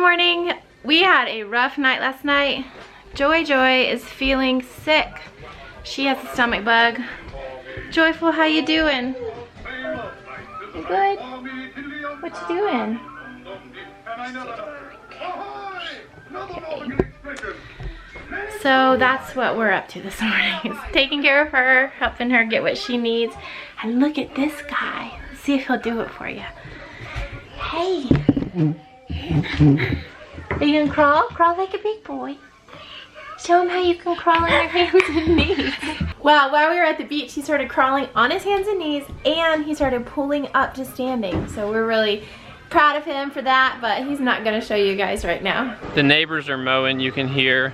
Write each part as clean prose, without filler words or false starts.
morning. We had a rough night last night. Joy is feeling sick. She has a stomach bug. Joyful, how you doing? You good? What you doing? Okay. So that's what we're up to this morning. Is taking care of her, helping her get what she needs. And look at this guy. Let's see if he'll do it for you. Hey. Are you gonna crawl? Crawl like a big boy. Show him how you can crawl on your hands and knees. Well, while we were at the beach, he started crawling on his hands and knees, and he started pulling up to standing. So we're really proud of him for that, but he's not gonna show you guys right now. The neighbors are mowing, you can hear.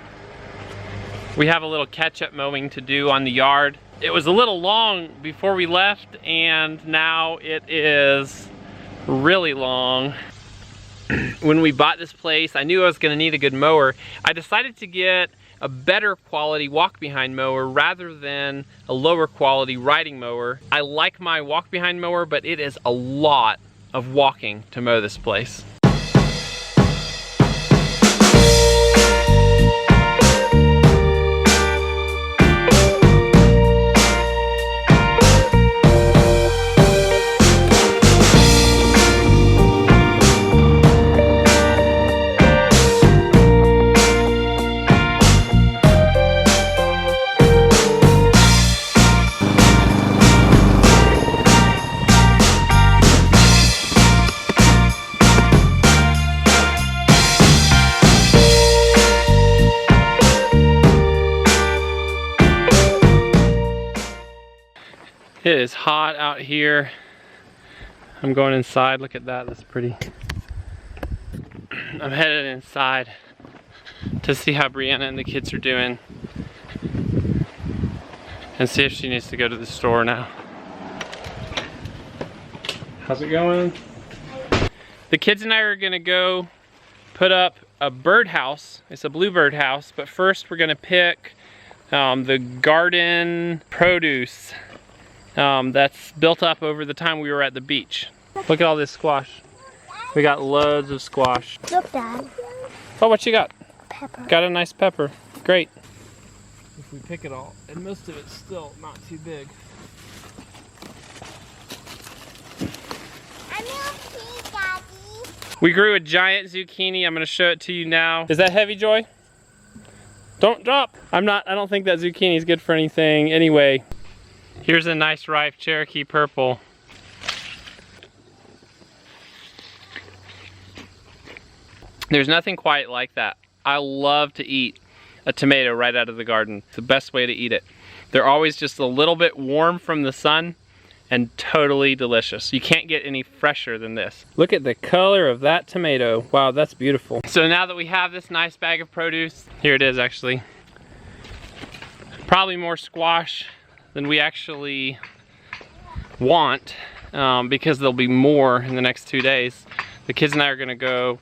We have a little catch-up mowing to do on the yard. It was a little long before we left, and now it is really long. When we bought this place, I knew I was gonna need a good mower. I decided to get a better quality walk-behind mower rather than a lower quality riding mower. I like my walk-behind mower, but it is a lot of walking to mow this place. It is hot out here. I'm going inside. Look at that, that's pretty. I'm headed inside to see how Brianna and the kids are doing and see if she needs to go to the store now. How's it going? The kids and I are gonna go put up a birdhouse. It's a bluebird house, but first we're gonna pick the garden produce that's built up over the time we were at the beach. Look at all this squash. We got loads of squash. Look, Dad. Oh, what you got? Pepper. Got a nice pepper. Great. If we pick it all, and most of it's still not too big. I'm okay, Daddy. We grew a giant zucchini. I'm gonna show it to you now. Is that heavy, Joy? Don't drop. I don't think that zucchini is good for anything anyway. Here's a nice ripe Cherokee purple. There's nothing quite like that. I love to eat a tomato right out of the garden. It's the best way to eat it. They're always just a little bit warm from the sun and totally delicious. You can't get any fresher than this. Look at the color of that tomato. Wow, that's beautiful. So now that we have this nice bag of produce, here it is actually. Probably more squash than we actually want because there'll be more in the next 2 days. The kids and I are gonna go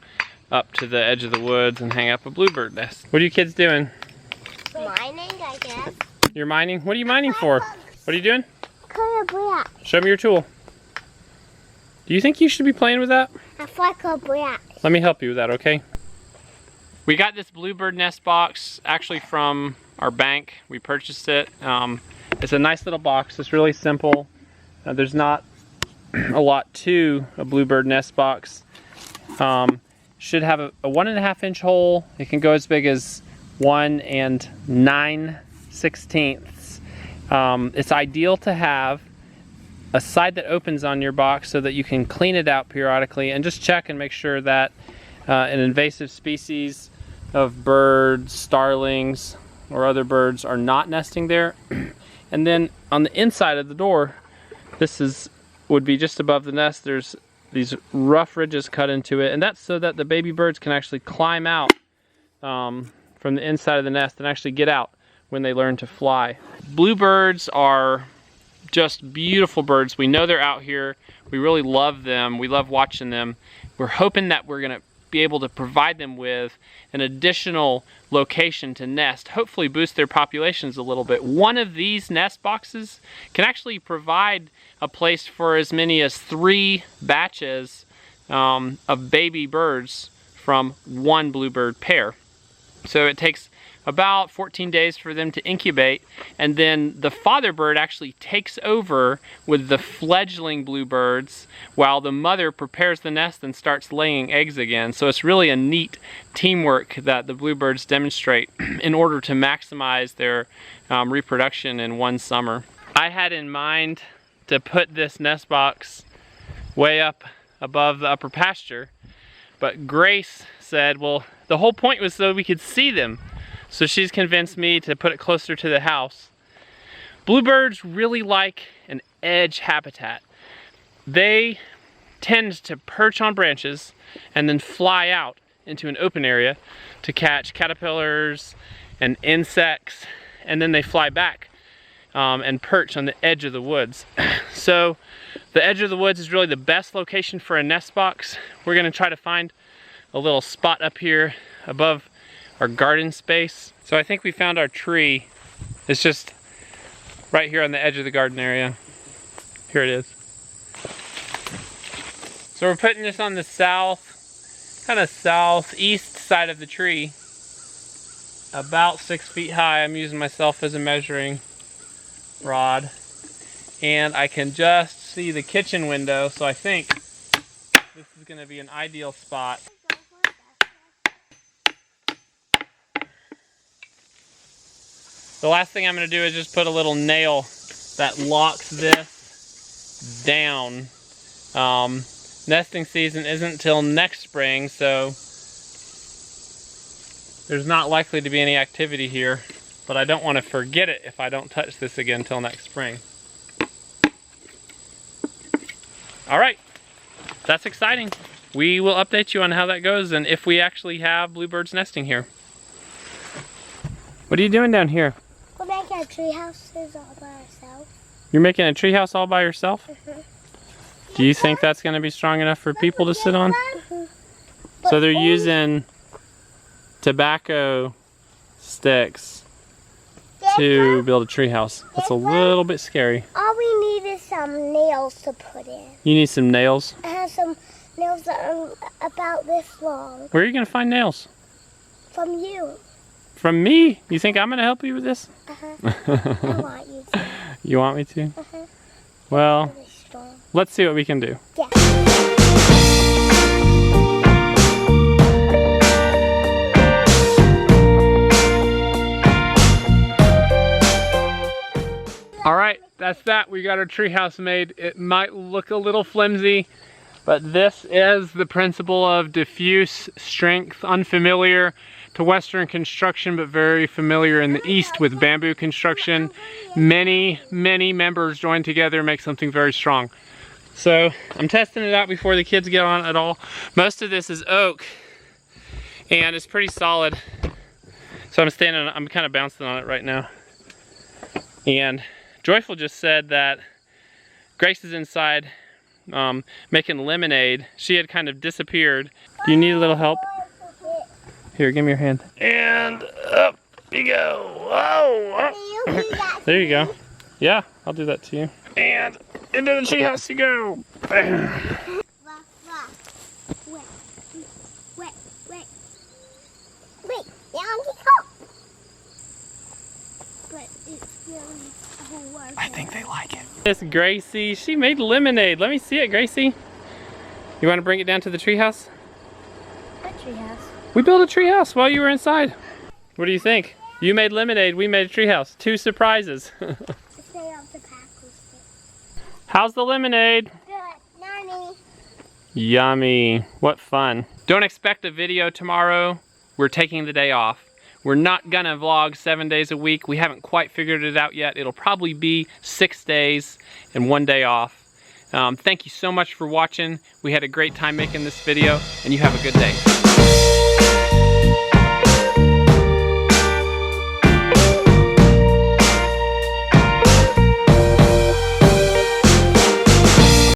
up to the edge of the woods and hang up a bluebird nest. What are you kids doing? Mining, I guess. You're mining? What are you mining for? What are you doing? Black. Show me your tool. Do you think you should be playing with that? I like a black. Let me help you with that, okay? We got this bluebird nest box actually from our bank. We purchased it. It's a nice little box. It's really simple. There's not a lot to a bluebird nest box. Should have a 1.5 inch hole. It can go as big as 1 9/16. It's ideal to have a side that opens on your box so that you can clean it out periodically and just check and make sure that an invasive species of birds, starlings, or other birds are not nesting there. And then on the inside of the door, would be just above the nest, there's these rough ridges cut into it, and that's so that the baby birds can actually climb out from the inside of the nest and actually get out when they learn to fly. Bluebirds are just beautiful birds. We know they're out here. We really love them. We love watching them. We're hoping that we're gonna be able to provide them with an additional location to nest, hopefully boost their populations a little bit. One of these nest boxes can actually provide a place for as many as 3 batches of baby birds from one bluebird pair. So it takes about 14 days for them to incubate, and then the father bird actually takes over with the fledgling bluebirds while the mother prepares the nest and starts laying eggs again. So it's really a neat teamwork that the bluebirds demonstrate in order to maximize their reproduction in one summer. I had in mind to put this nest box way up above the upper pasture, but Grace said, well, the whole point was so we could see them. So she's convinced me to put it closer to the house. Bluebirds really like an edge habitat. They tend to perch on branches and then fly out into an open area to catch caterpillars and insects, and then they fly back and perch on the edge of the woods. So the edge of the woods is really the best location for a nest box. We're gonna try to find a little spot up here above our garden space. So I think we found our tree. It's just right here on the edge of the garden area. Here it is. So we're putting this on the kind of southeast side of the tree, about 6 feet high. I'm using myself as a measuring rod, and I can just see the kitchen window, so I think this is going to be an ideal spot. The last thing I'm going to do is just put a little nail that locks this down. Nesting season isn't till next spring, so there's not likely to be any activity here, but I don't want to forget it if I don't touch this again till next spring. All right, that's exciting. We will update you on how that goes and if we actually have bluebirds nesting here. What are you doing down here? We're making a tree houses all by ourselves. You're making a treehouse all by yourself? Do you think that's going to be strong enough for people to sit on? So they're using tobacco sticks to build a treehouse. That's a little bit scary. All we need is some nails to put in. You need some nails? I have some nails that are about this long. Where are you going to find nails? From you. From me? You think I'm going to help you with this? I want you to. You want me to? Well, Really strong. let's see what we can do. Yeah. All right, that's that. We got our treehouse made. It might look a little flimsy, but this is the principle of diffuse strength, unfamiliar to Western construction, but very familiar in the East with bamboo construction. Many members join together and make something very strong. So I'm testing it out before the kids get on it at all. Most of this is oak, and it's pretty solid. So I'm kind of bouncing on it right now. And Joyful just said that Grace is inside making lemonade. She had kind of disappeared. Do you need a little help? Here, give me your hand. And up you go. Whoa. There you go. Yeah, I'll do that to you. And into the treehouse you go. Wait, Yankee Cup. But it's really a whole world. I think they like it. This Gracie, she made lemonade. Let me see it, Gracie. You want to bring it down to the treehouse? What treehouse? We built a treehouse while you were inside. What do you think? You made lemonade, we made a treehouse. 2 surprises. Stay off the pack. How's the lemonade? Good. Nanny. Yummy. What fun. Don't expect a video tomorrow. We're taking the day off. We're not gonna vlog 7 days a week. We haven't quite figured it out yet. It'll probably be 6 days and 1 day off. Thank you so much for watching. We had a great time making this video, and you have a good day.